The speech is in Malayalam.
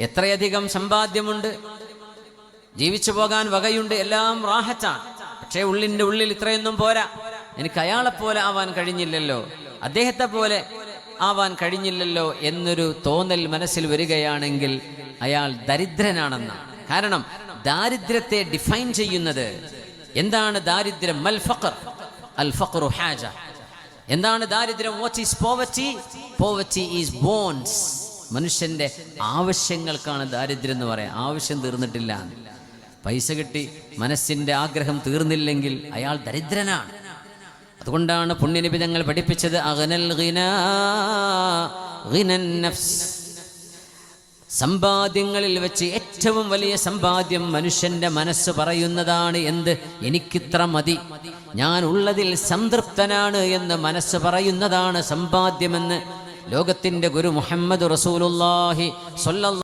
എത്രയധികം സമ്പാദ്യമുണ്ട്, ജീവിച്ചു പോകാൻ വകയുണ്ട്, എല്ലാം റാഹത്താണ്. പക്ഷേ ഉള്ളിൻ്റെ ഉള്ളിൽ ഇത്രയൊന്നും പോരാ. എനിക്ക് അയാളെപ്പോലെ ആവാൻ കഴിഞ്ഞില്ലല്ലോ, അദ്ദേഹത്തെ പോലെ ആവാൻ കഴിഞ്ഞില്ലല്ലോ എന്നൊരു തോന്നൽ മനസ്സിൽ വരികയാണെങ്കിൽ അയാൾ ദരിദ്രനാണെന്നാണ്. കാരണം ദാരിദ്ര്യത്തെ ഡിഫൈൻ ചെയ്യുന്നത് എന്താണ്? ദാരിദ്ര്യം മൽ ഫഖർ, അൽ ഫഖറു ഹാജ. എന്താണ് ദാരിദ്ര്യം? What is poverty? Poverty is wants. മനുഷ്യന്റെ ആവശ്യങ്ങൾക്കാണ് ദാരിദ്ര്യം എന്ന് പറയാം. ആവശ്യം തീർന്നിട്ടില്ല, പൈസ കിട്ടി മനസ്സിന്റെ ആഗ്രഹം തീർന്നില്ലെങ്കിൽ അയാൾ ദരിദ്രനാണ്. അതുകൊണ്ടാണ് പുണ്യനബി തങ്ങൾ പഠിപ്പിച്ചത് അഗ്നൽ ഗിനാ ഗിനൻ നഫ്സ്. സമ്പാദ്യങ്ങളിൽ വെച്ച് ഏറ്റവും വലിയ സമ്പാദ്യം മനുഷ്യന്റെ മനസ്സ് പറയുന്നതാണ്. എന്ത്? എനിക്കിത്ര മതി, ഞാൻ ഉള്ളതിൽ സംതൃപ്തനാണ് എന്ന് മനസ്സ് പറയുന്നതാണ് സമ്പാദ്യമെന്ന് ലോകത്തിന്റെ ഗുരു മുഹമ്മദ് റസൂലുള്ളാഹി സ്വല്ലല്ലാഹു